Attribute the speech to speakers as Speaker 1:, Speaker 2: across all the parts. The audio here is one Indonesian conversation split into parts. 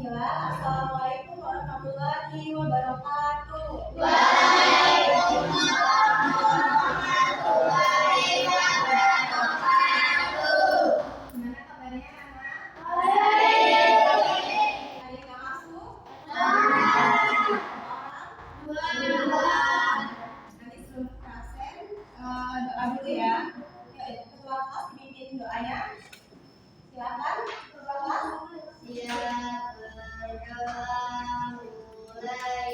Speaker 1: Bismillah. Assalamualaikum warahmatullahi wabarakatuh.
Speaker 2: Waalaikumsalam warahmatullahi wabarakatuh.
Speaker 1: Gimana kabarnya anak?
Speaker 2: Baik.
Speaker 1: Ada yang nggak masuk?
Speaker 2: Dua.
Speaker 1: Nanti sebelum absen doa dulu ya. Ketua kelas pimpin doanya. Silakan ketua kelas.
Speaker 2: Siap, berdoa mulai.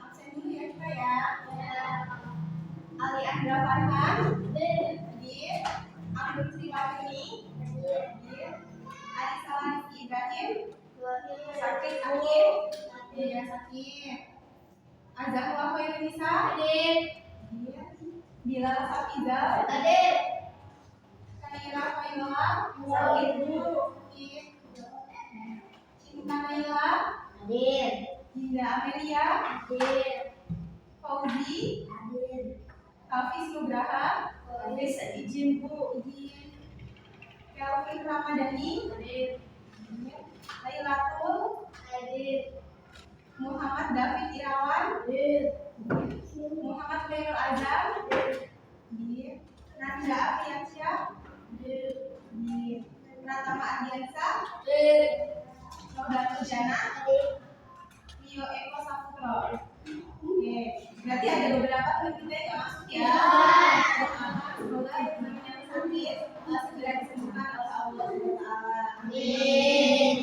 Speaker 1: Absen dulu ya kita ya. Ali Andra Farhan. Hadir. Abdul Sriwatuni. Hadir. Arisa Rizky Ibrahim. Sakit Hakim. Ya sakit. Azahwa Khairunisa. Hadir. Bilal Safizal.
Speaker 2: Hadir.
Speaker 1: Kaira Fainola. Sakit dulu. Cinta Naila.
Speaker 2: Hadir.
Speaker 1: Dinda Amelia.
Speaker 2: Hadir.
Speaker 1: Fauzi.
Speaker 2: Hadir.
Speaker 1: Hafiz Nugraha. Hafiz izin Bu. Izin. Kelvin Ramadhani.
Speaker 2: Hadir.
Speaker 1: Lailatul.
Speaker 2: Hadir.
Speaker 1: Muhammad David Irawan.
Speaker 2: Hadir.
Speaker 1: Muhammad Khairul Azhar. Nanda Afiansyah. Pratama Ardiansa. Saudara Jana. Rio Eko Saputro. Oke, berarti ada beberapa teman kita yang nggak masuk ya. Semoga teman yang sakit segera disembuhkan oleh Allah SWT.
Speaker 2: Amin.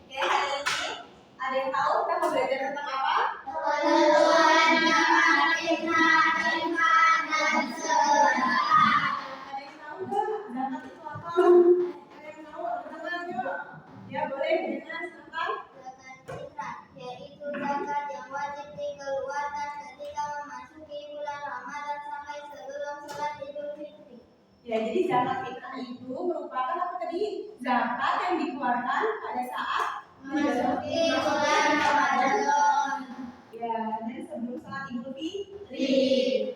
Speaker 1: Oke, hari ini ada yang tahu kita mau belajar tentang apa?
Speaker 2: Ketentuan jamaah kita dan sehat.
Speaker 1: Ada yang tahu nggak zakat itu apa? Ada yang tahu? Teman-teman yuk. Ya boleh dengan tentang
Speaker 2: Zakat fitrah, yaitu zakat yang wajib dikeluarkan ketika memasuki bulan Ramadan sampai sebelum sholat Idul Fitri.
Speaker 1: ya, jadi zakat fitrah itu merupakan apa tadi? Zakat yang dikeluarkan pada saat
Speaker 2: Memasuki bulan Ramadan.
Speaker 1: ya, dan sebelum sholat Idul Fitri.
Speaker 2: Fitri.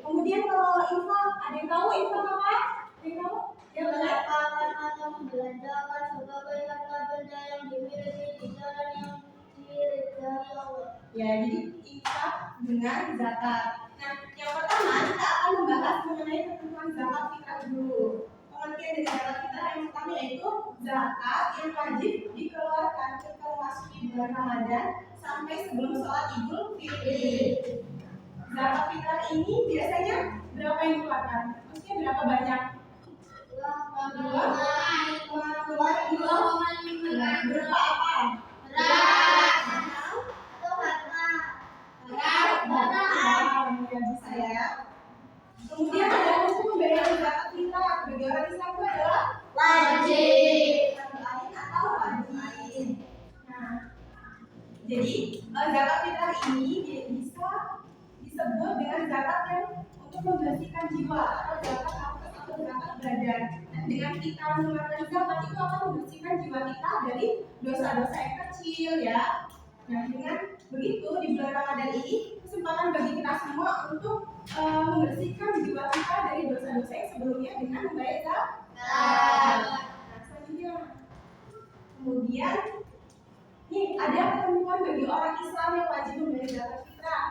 Speaker 1: Kemudian kalau infak, ada yang tahu infak apa? Ada yang tahu? Ya boleh.
Speaker 2: Menafkahkan atau membelanjakan sebagai harta benda yang dimiliki di jalan yang diridhai Allah.
Speaker 1: Ya, jadi infak dengan zakat. Nah, yang pertama kita akan membahas mengenai ketentuan zakat fitrah dulu. Pengertian dari zakat fitrah yang pertama yaitu zakat yang wajib dikeluarkan ketika memasuki bulan Ramadan sampai sebelum sholat Idul Fitri. Zakat fitrah ini biasanya berapa yang dikeluarkan? Maksudnya berapa banyak? Berupa apa? Ya bisa ya. Kemudian ada hukum membayar zakat fitrah. Bagi orang Islam itu adalah
Speaker 2: Wajib.
Speaker 1: lain atau wajib. Nah, jadi zakat fitrah ini bisa disebut dengan zakat yang untuk membersihkan jiwa atau zakat nafas atau zakat badan. Dan dengan kita mengeluarkan zakat itu akan membersihkan jiwa kita dari dosa-dosa yang kecil ya. Nah, dengan begitu di bulan Ramadan ini kesempatan bagi kita semua untuk membersihkan jiwa kita dari dosa-dosa yang sebelumnya dengan membayar zakat. Nah, selanjutnya, kemudian nih ada ketentuan bagi orang Islam yang wajib membayar zakat fitrah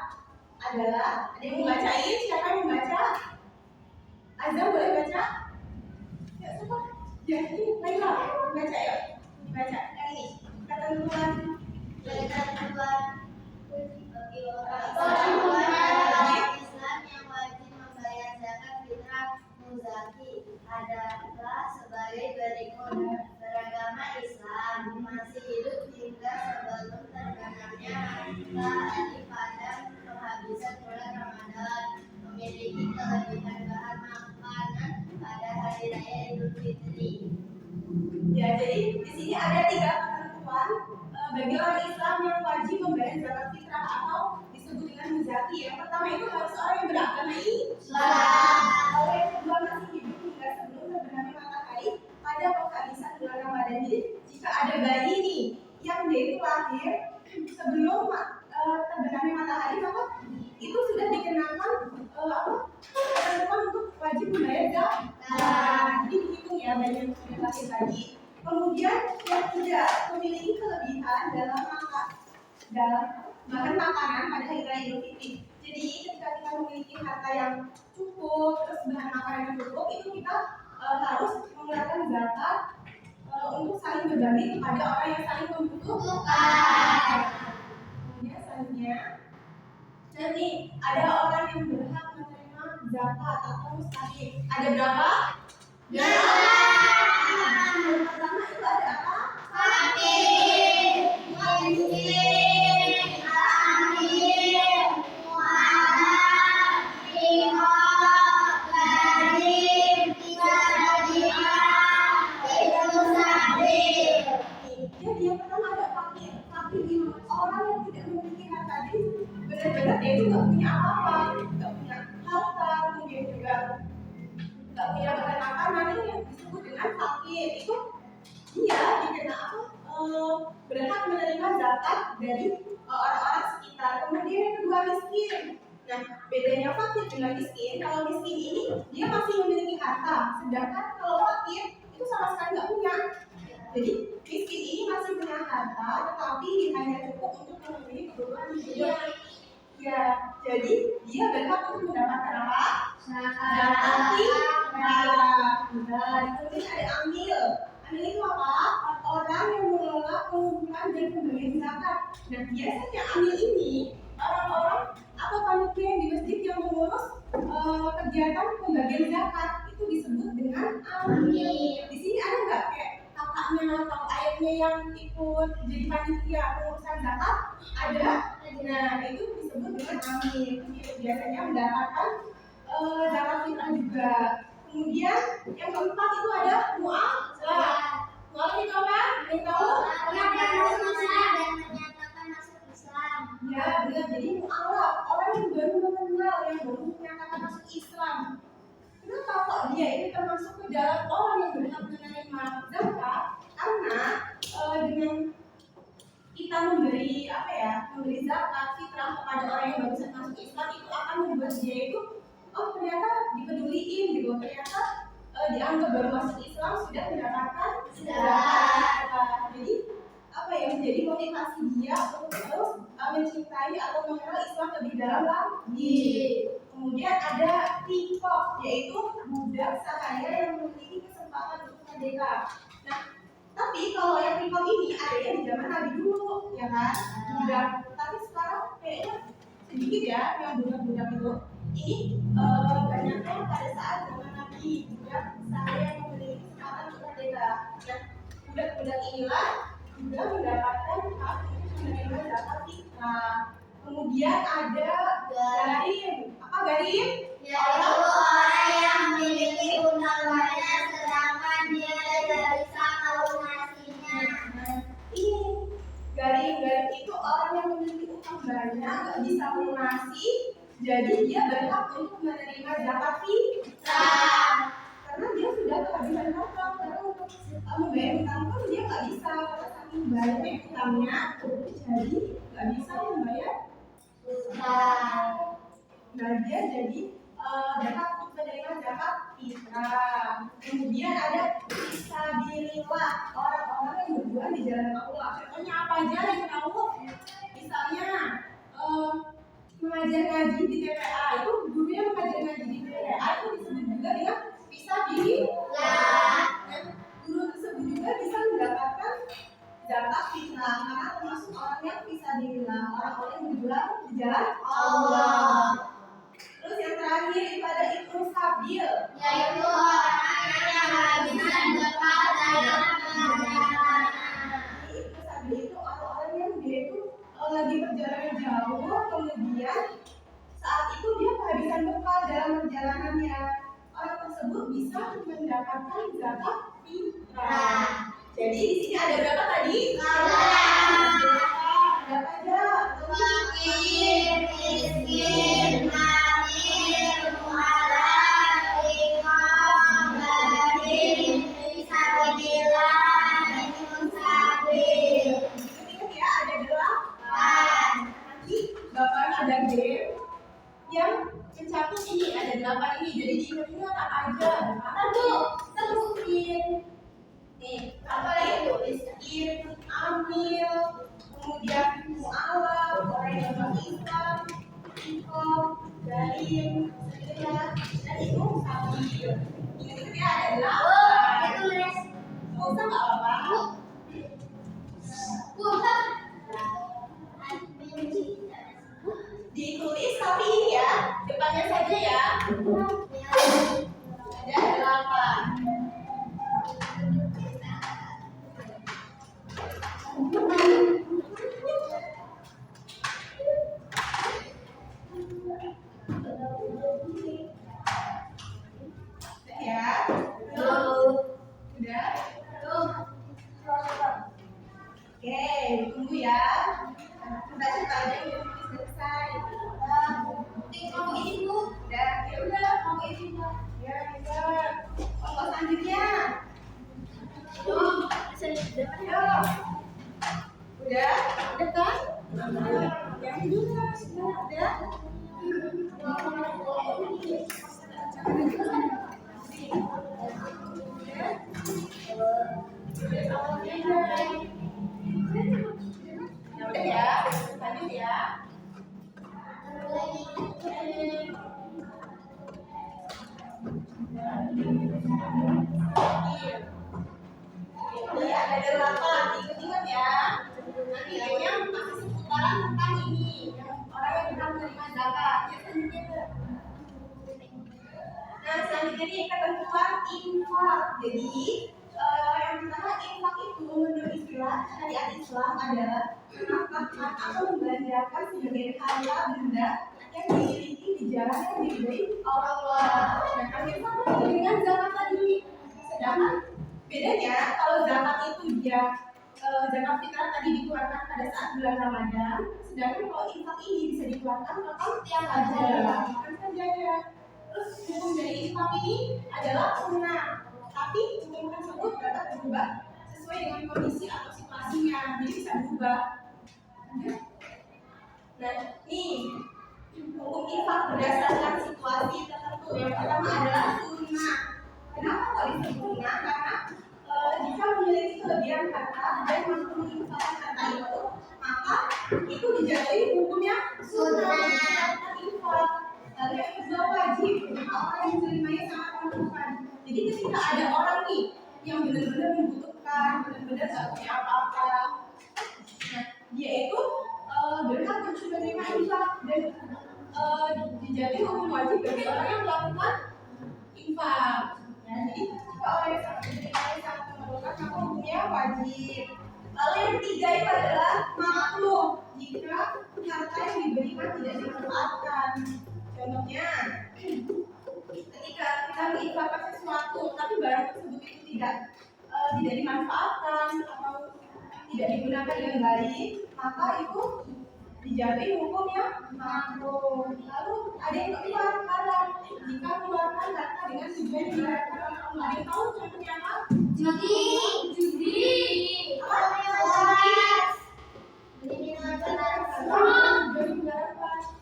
Speaker 1: adalah, ada yang membacain? Siapa yang membaca? Azam boleh baca? Ya, coba. Ya, ini Laila.
Speaker 2: adalah sebagai berikut. Beragama Islam masih hidup hingga sebelum terbenamnya matahari pada penghabisan bulan Ramadan, memiliki kelebihan bahan makanan pada hari raya Idul Fitri.
Speaker 1: Ya, jadi di sini ada 3 ketentuan bagi orang Islam yang wajib membayar zakat fitrah atau disebut dengan muzaki. Yang pertama itu harus orang yang beragama Islam. Kalau yang kedua masih hidup hingga sebelum terbenamnya matahari pada penghabisan bulan Ramadan. Jadi jika ada bayi nih yang dia itu lahir sebelum terbenamnya matahari, maka itu sudah dikenakan ketentuan untuk wajib membayar zakat. Jadi dihitung ya bayi yang sudah lahir tadi. Kemudian yang tidak memiliki kelebihan dalam makan makanan pada hari raya Idul Fitri. Jadi ketika kita memiliki harta yang cukup, terus bahan makanan yang cukup, itu kita harus mengeluarkan zakat untuk saling berbagi kepada orang yang saling membutuhkan. Kemudian selanjutnya, nanti ada orang yang berhak menerima zakat atau mustahik. Ada berapa? Yang pertama itu ada apa?
Speaker 2: Fakir, miskin, amil, mu'alaf, rikob, gharib, fisabilillah, ibnu sabil.
Speaker 1: Jadi yang pertama ada fakir. Fakir itu orang yang tidak memiliki harta. Jadi benar-benar dia itu nggak punya apa-apa, nggak punya harta, kemudian juga nggak punya bahan makanan. Ini yang disebut dengan fakir. Itu dia dikena berhak menerima zakat dari orang-orang sekitar. Kemudian yang kedua miskin. Nah, bedanya fakir dengan miskin, kalau miskin ini dia masih memiliki harta, sedangkan kalau fakir itu sama sekali nggak punya. Jadi miskin ini masih punya harta, tetapi hanya cukup untuk memenuhi kebutuhan hidup. Ya, jadi dia berhak untuk mendapatkan apa? Zakat fitrah. Kemudian ada amil. Amil itu apa? Orang yang mengelola pengumpulan dan pembagian zakat. Nah, biasanya amil ini orang-orang atau panitia yang di masjid yang mengurus kegiatan pembagian zakat itu disebut dengan amil. Di sini ada nggak kayak kakaknya atau ayahnya yang ikut jadi panitia pengurusan zakat? Ada. Nah, itu disebut dengan amil. Biasanya mendapatkan zakat fitrah juga. Kemudian yang keempat itu ada mu'alaf. Mu'alaf itu apa? Yang tahu?
Speaker 2: Orang yang masuk Islam dan menyatakan masuk Islam.
Speaker 1: Ya, benar. Jadi mu'alaf, orang yang baru mengenal, yang baru menyatakan masuk Islam. Kenapa kok dia ini termasuk ke dalam orang yang berhak menerima zakat? Karena dengan kita memberi memberi zakat fitrah kepada orang yang baru masuk Islam, itu akan membuat dia itu ternyata dipeduliin gitu, ternyata dianggap baru masuk Islam sudah mendapatkan zakat. Jadi menjadi motivasi dia untuk terus mencintai atau mengenal Islam lebih dalam lagi. Kemudian ada rikob, yaitu budak sahaya yang memiliki kesempatan untuk merdeka. Nah, tapi kalau yang rikob ini ada yang di zaman Nabi dulu, ya kan? Budak. Tapi sekarang kayaknya sedikit ya yang budak-budak itu. Ini banyaknya pada saat zaman Nabi, budak sahaya yang memiliki kesempatan untuk merdeka. Nah, budak-budak inilah juga mendapatkan hak untuk menerima zakat fitrah. Kemudian ada garim. Apa garim?
Speaker 2: Yaitu orang yang memiliki utang banyak sedangkan dia tidak bisa melunasinya.
Speaker 1: Ini garim itu orang yang memiliki utang banyak nggak bisa melunasi, jadi dia berhak untuk menerima zakat fitrah. Karena dia sudah kehabisan harta, karena untuk membayar utang pun dia nggak bisa karena saking banyak utangnya, jadi nggak bisa membayar utang. Nah, dia jadi berhak untuk menerima zakat fitrah. Kemudian ada fisabilillah, orang-orang yang berjuang di jalan Allah. Contohnya apa aja yang tahu? Misalnya mengajar ngaji di TPA, itu gurunya mengajar ngaji di TPA itu disebut juga dengan fisabilillah. Guru tersebut juga bisa mendapatkan zakat fitrah karena termasuk orang yang fisabilillah, orang-orang yang berjuang di jalan Allah. Terus yang terakhir itu ada ibnu sabil,
Speaker 2: yaitu orang kehabisan bekal dalam perjalanan.
Speaker 1: Terus habis itu orang-orang yang dia itu lagi perjalanan jauh, kemudian saat itu dia kehabisan bekal dalam perjalanannya. Orang tersebut bisa mendapatkan zakat fitrah. Jadi di sini ada berapa tadi? Berapa aja?
Speaker 2: Fakir, miskin, hamil, mu'alaf, riqab, barin, fisabilillah, musafir.
Speaker 1: Ingat ya, ada 8. Nanti Bapak ada game yang mencakup ini, ada 8 ini. Jadi diingat-ingat apa aja. Satu, sebutin. Nih, apa lagi tuh? Miskin, amil, kemudian mu'alaf, orang yang beriman, riqab, barin, fisabilillah, dan itu musafir. Ingat-ingat ya, ada 8.
Speaker 2: Ditulis.
Speaker 1: Nggak usah nggak apa-apa. Ditulis tapi ini ya, depannya saja ya. Ada 8. Ya. Udah? Oke, tunggu ya. Kita coba aja yang selesai.
Speaker 2: Kamu ini Bu.
Speaker 1: Udah, ya udah, kamu ini. Ya, bisa. Kelompok selanjutnya. Ayo. Udah? Udah kan? Yang ini udah. Ya udah ya, lanjut ya. Ini ada 8, ingat-ingat ya. Nanti yang masih seputaran tentang ini, yang orang yang berhak menerima zakat. Ya, selanjutnya. Nah, selanjutnya nih ketentuan infak. Jadi yang pertama infak itu menurut istilah syariat Islam adalah menafkahkan atau membelanjakan sebagian harta benda yang dimiliki di jalan yang diridhoi Allah. Nah, kami sama dengan zakat tadi. Sedangkan bedanya kalau zakat itu dia zakat fitrah tadi dikeluarkan pada saat bulan Ramadan, sedangkan kalau infak ini bisa dikeluarkan kapan tiap saja. Kapan saja ya. Terus hukum dari infak ini adalah sunnah, tapi hukum tersebut dapat berubah sesuai dengan kondisi atau situasinya, jadi bisa berubah. Nah, nih hukum infak berdasarkan situasi tertentu. Yang pertama adalah sunnah. Kenapa kok disebut sunnah? Karena jika memiliki kelebihan harta dan mampu menginfakkan harta itu, maka itu dijatuhi hukumnya sunnah infak. Lalu yang kedua wajib, orang yang menerimanya sangat membutuhkan. Jadi ketika ada orang nih yang benar-benar membutuhkan, benar-benar nggak punya apa-apa, nah dia itu berhak untuk menerima infak dan dijatuhi hukum wajib bagi orang yang melakukan infak. Ya, jadi jika orang yang sangat memerlukan maka hukumnya wajib. Lalu yang ketiga itu adalah makruh jika harta yang diberikan tidak dimanfaatkan. Contohnya, ketika kita menginfakkan sesuatu, tapi barang tersebut itu tidak dimanfaatkan atau tidak digunakan dengan baik, maka itu dijatuhi hukum yang makruh. Lalu ada yang keempat, haram jika mengeluarkan harta dengan tujuan yang dilarang. Ada yang tahu contohnya apa?
Speaker 2: Judi.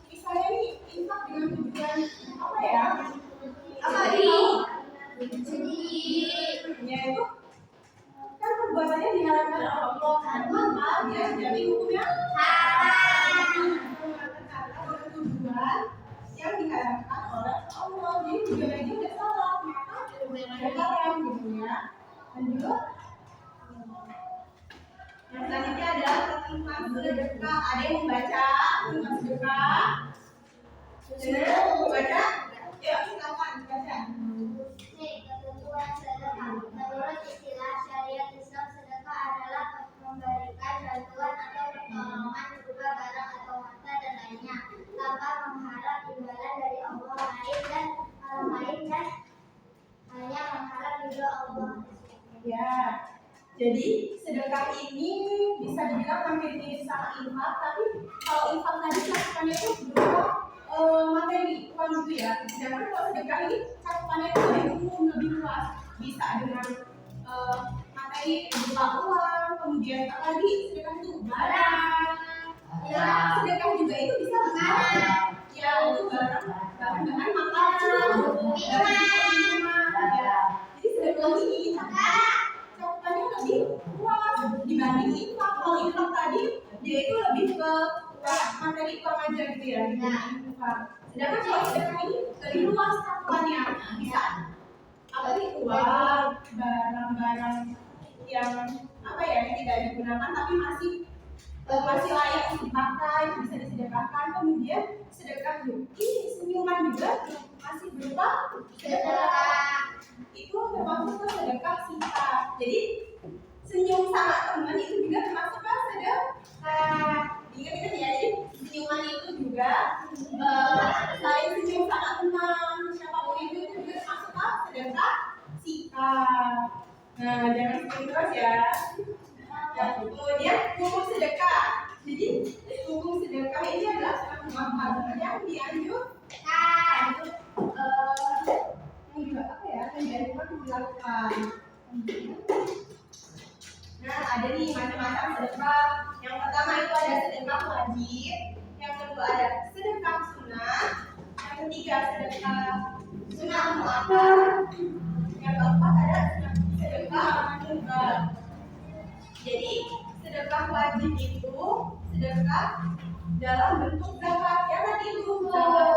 Speaker 1: Misalnya nih infak dengan tujuan apa ya? Apa yaitu kan perbuatannya diharamkan oleh Allah, maka dia jadi hukumnya haram. Dengan tujuan yang diharamkan oleh Allah, jadi tujuannya udah salah, maka haram gitu ya. Lanjut. Yang selanjutnya adalah ketentuan sedekah. Ada yang membaca tentang sedekah? Benar? Membaca? Ya, silakan baca.
Speaker 2: Ketentuan
Speaker 1: Ya, jadi sedekah ini bisa dibilang hampir mirip sama infak, tapi kalau infak tadi cakupannya itu berupa materi uang gitu ya. Sedangkan kalau sedekah ini cakupannya itu lebih umum, lebih luas. Bisa dengan materi berupa uang, kemudian apa lagi sedekah itu barang. Ya, sedekah juga itu bisa berupa ya itu barang, bahan-bahan makanan, minuman. Ya, jadi sedekah ini cakupannya lebih luas dibanding infak. Kalau infak tadi dia itu lebih ke materi uang aja gitu ya dibanding infak. Sedangkan kalau sedekah ini lebih luas cakupannya, bisa apa sih uang, barang-barang yang apa ya yang tidak digunakan tapi masih layak dipakai, bisa disedekahkan. Kemudian sedekah ini senyuman juga masih berupa sedekah. Itu termasuk ke sedekah singkat. Jadi senyum sama teman itu juga termasuk ke sedekah. Ingat-ingat ya, jadi senyuman itu juga selain senyum sama teman siapapun itu juga termasuk ke sedekah singkat. Nah, jangan senyum terus ya. Dan kemudian hukum sedekah. Jadi hukum sedekah ini adalah suatu yang dianjurkan juga apa ya dianjurkan dilakukan. Nah, ada nih macam-macam sedekah. Yang pertama itu ada sedekah wajib, yang kedua ada sedekah sunnah, yang ketiga sedekah sunnah muakkad, yang keempat ada sedekah mubah. Jadi sedekah wajib itu sedekah dalam bentuk zakat. Ya tadi itu zakat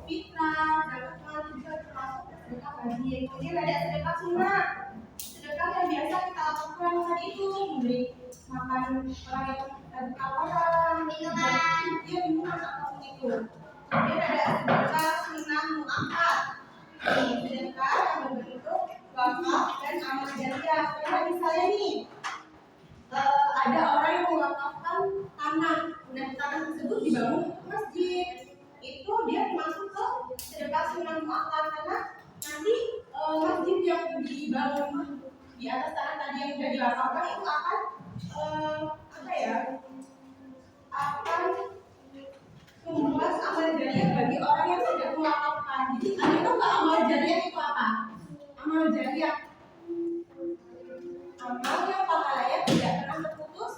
Speaker 1: fitrah, zakat mal juga termasuk sedekah wajib. Kemudian ada sedekah sunnah, sedekah yang biasa kita lakukan tadi itu memberi makan orang yang terbuka orang, minuman apapun itu. Kemudian ada sedekah sunnah muakkad, sedekah yang berbentuk wakaf dan amal jariah. Kayak misalnya nih ada orang yang mewakafkan tanah, dan tanah tersebut dibangun untuk masjid. Itu dia masuk ke sedekah sunnah muakkad karena nanti masjid yang dibangun di atas tanah tadi yang sudah diwakafkan itu akan apa ya? Akan membuat amal jariah bagi orang yang sudah mewakafkan. Jadi ada itu nggak amal jariah itu apa? Amal jariah amal yang pahalanya tidak pernah terputus.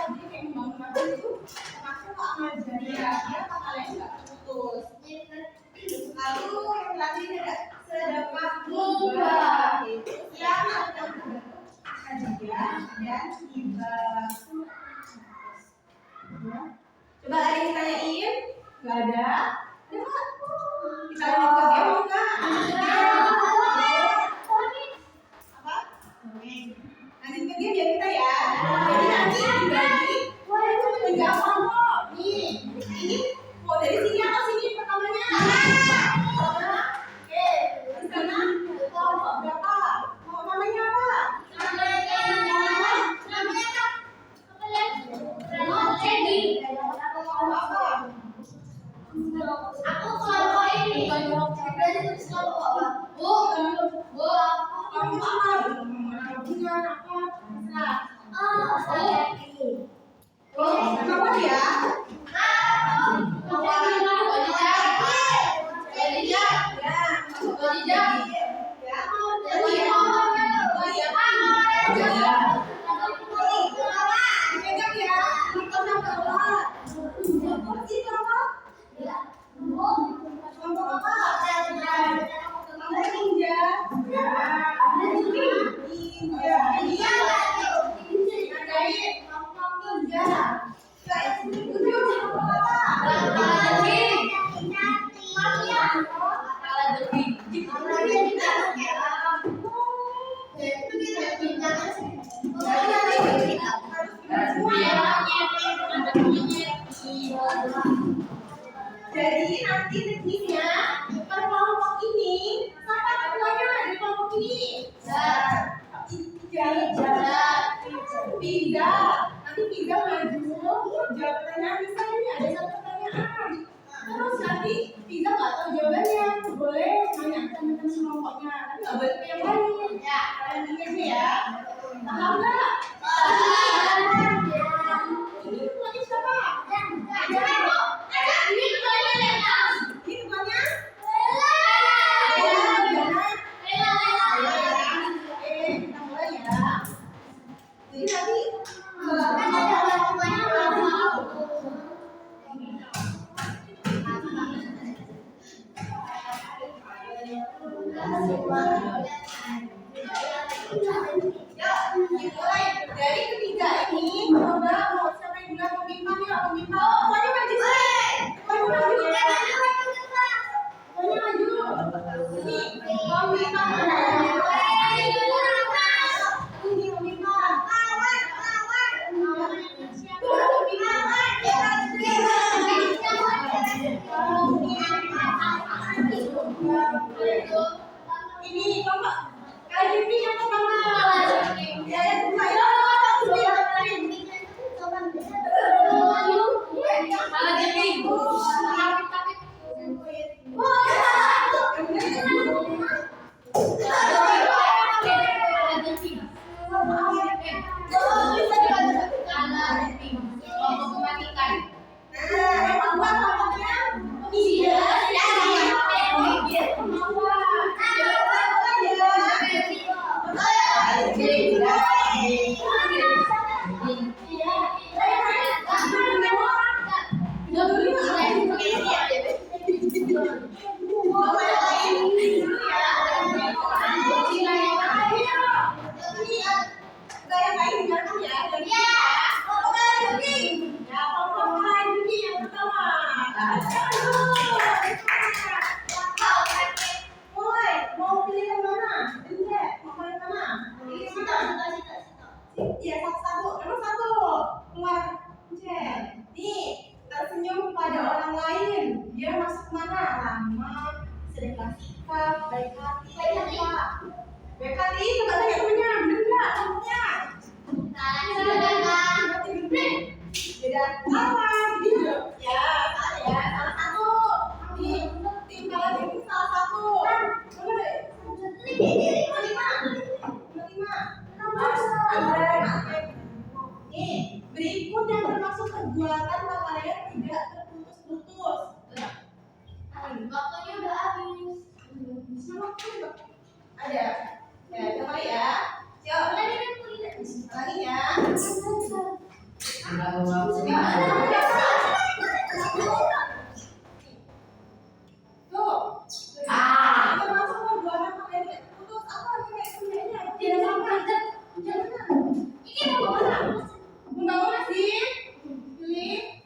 Speaker 1: Jadi kayak membangun masjid itu termasuk amal jariah, dia pahalanya nggak terputus. Lalu yang selanjutnya ada sedekah mubah, itu yang ada bentuk hadiah dan hibah. Coba ada yang ditanyain? Nggak ada? Kita lanjut ke game enggak? Lanjut ke game ya kita ya. Jadi nanti dibagi 3 kelompok. Nih, ini mau dari sini atau sini pertamanya? Oke, di sana kelompok berapa? Mau namanya apa?
Speaker 2: Aku kelompok ini.
Speaker 1: Kamu apa? Bunga apa? Apa ya? Jadi nanti tekniknya per kelompok ini siapa ketuanya di kelompok ini? Tiga. Nanti tiga maju jawab pertanyaan. Misalnya ini ada 1 pertanyaan. Terus nanti tiga nggak tahu jawabannya, boleh nanya teman teman kelompoknya, tapi nggak boleh yang lain. Ya, kalian ingat ya. Paham nggak? Ini ketuanya siapa? Ini ketuanya? Kita mulai ya. Jadi nanti dimulai dari ketiga ini. Coba mau siapa yang bilang pemimpin ya, pemimpin. Oh, pokoknya maju sih. Pokoknya maju ya. Pokoknya maju. Ini pemimpin. Ini pemimpin. Ini kelompok KJP yang pertama. Ya, yang kedua ya. Ya, satu. Nomor satu. Keluar. Cek. Nih, tersenyum pada orang lain. Dia masuk mana? Ramah, sedekah sikap, baik hati. Baik hati, coba tanya punya. Bener nggak? Punya. Beda kawan. Gitu. Ya, salah ya. Salah satu. Nih, tim kalian ini salah satu. Boleh. Nih, berikut yang termasuk perbuatan kalian tidak terputus-putus.
Speaker 2: Waktunya udah habis.
Speaker 1: Ada. Ya, coba ya. Siap. Lagi ya. Tuh. Termasuk perbuatan kalian tidak terputus. Apa kayak sebenarnya? Tidak sampai. Jangan. Ini mau mana? Membangun sih. Pilih.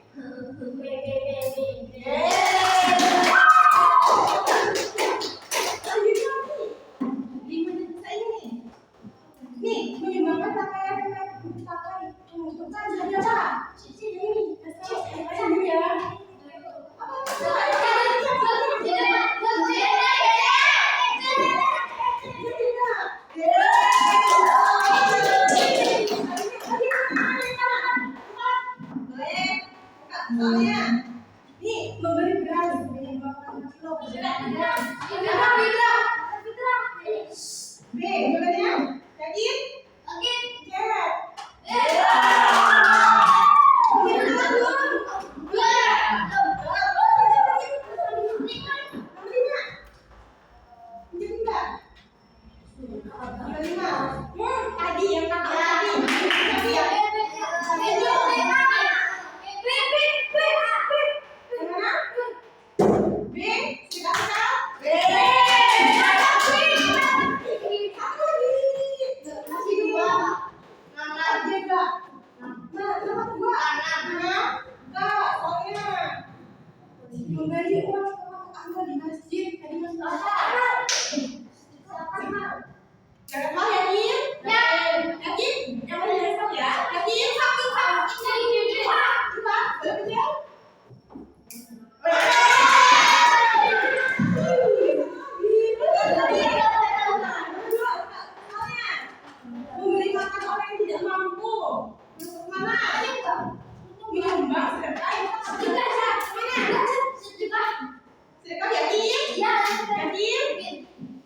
Speaker 1: Nih, menyumbangkan pakaian yang pakai untuk saja. Sini,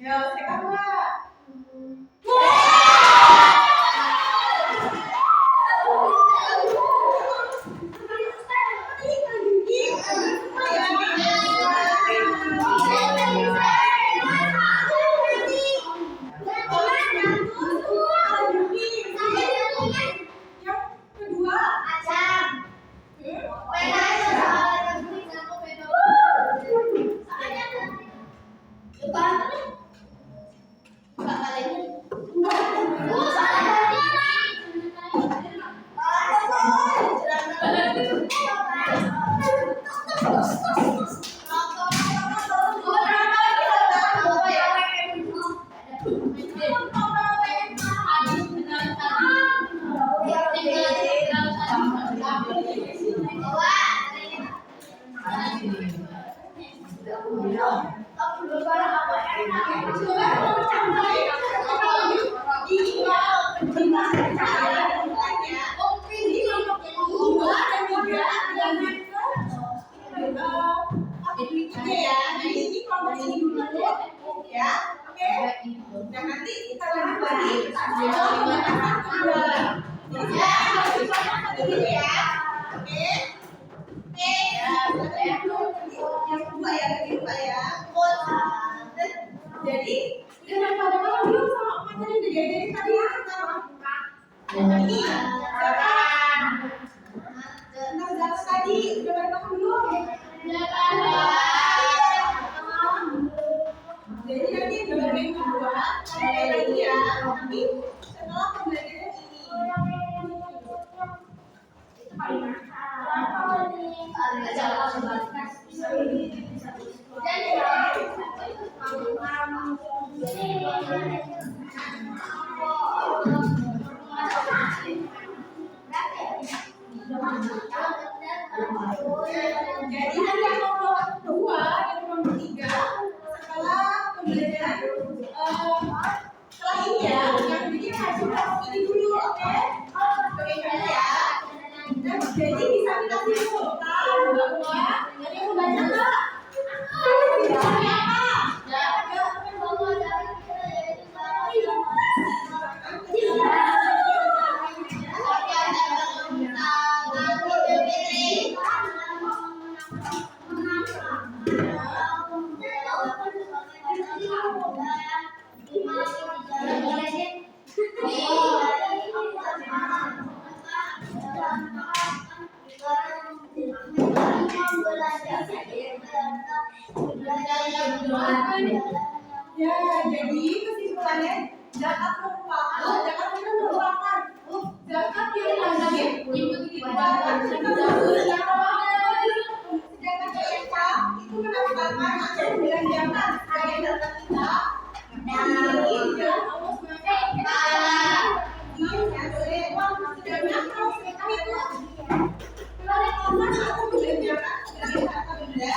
Speaker 1: Ya, sekarang Mbak. Nah, nanti kita lanjut lagi. Ya. Oke. Yang kedua ya. Jadi, udah pada malam belum sama materi udah diajarin tadi ya? Ini tentang zakat tadi udah pada makan belum? Jadi nanti bagian kedua mulai lagi ya. Tapi setelah pembelajaran ini. Itu paling jadi nanti kelompok kedua dan kelompok tiga setelah pembelajaran setelah ini ya, yang bikin hasil ini dulu, oke? Bagaimana ya? Dan jadi bisa kita simpulkan bahwa yang mau baca nggak? Apa? Ya, jadi kesimpulannya zakat merupakan zakat yang wajib dikeluarkan sedangkan zakat itu merupakan ada 9 zakat sebagai zakat kita dari jalan Allah SWT. Sedangkan kalau sedekah itu kalau aku belajar sebagai harta benda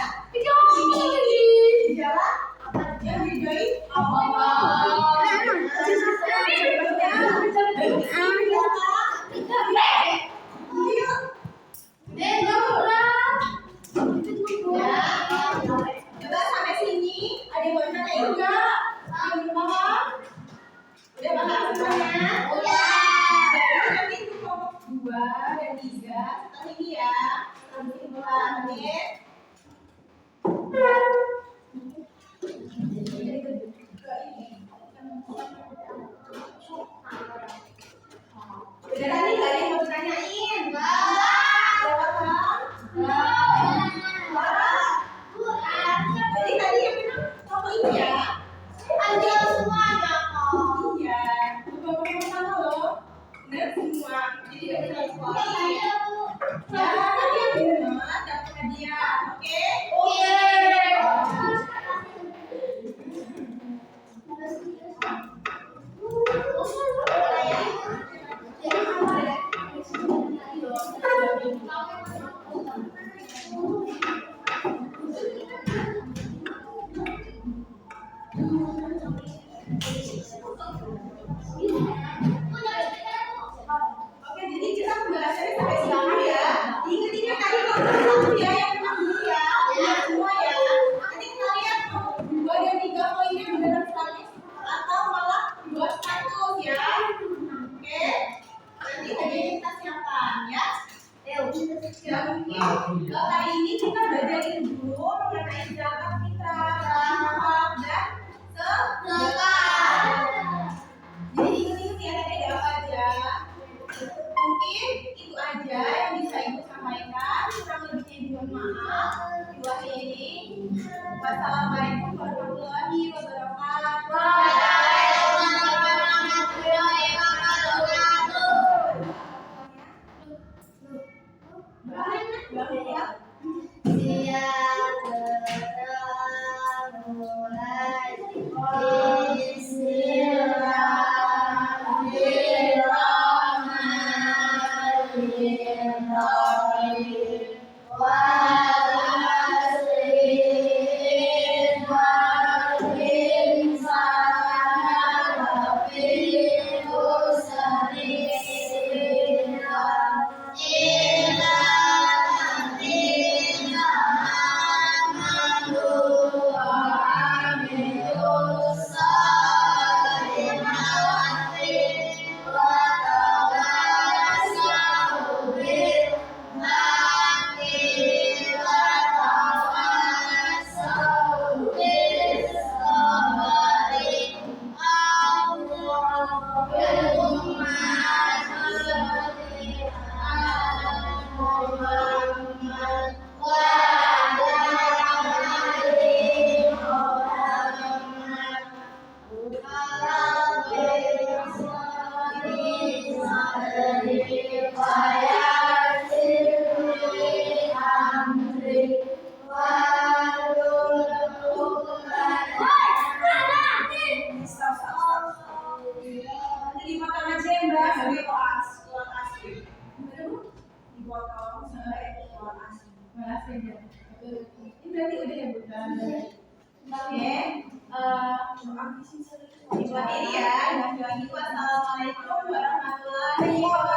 Speaker 1: ini jalan yang diridhoi Allah. Coba sampai sini ada yang mau tanya enggak? Belum paham? Udah paham semuanya? Jadi nanti untuk kelompok 2 dan 3 setelah ini ya. Kesimpulan menit. Udah tadi nggak ada yang mau ditanyain? Udah paham? Jadi tadi yang benar kelompok ini ya? Ada semuanya kok. Iya, kelompok yang pertama loh. Benar semua. Jadi nggak bisa kecuali. Ya, tadi yang benar dapat hadiah. Oke? Oke. Oke, jadi kita pembahasannya sampai sini ya. Ingat-ingat tadi kalau ya yang menang dulu ya. Semua ya. Nanti kita lihat 2 dan 3 poinnya benar-benar Nanti dipotong aja ya Mbak, sampai kuat asli. Gimana Bu? Dipotong sampai kuat asli. Kuat asli ya. Ini berarti udah ya Bu? Oke. Dibuat ini ya. Lagi-lagi wassalamualaikum warahmatullahi wabarakatuh.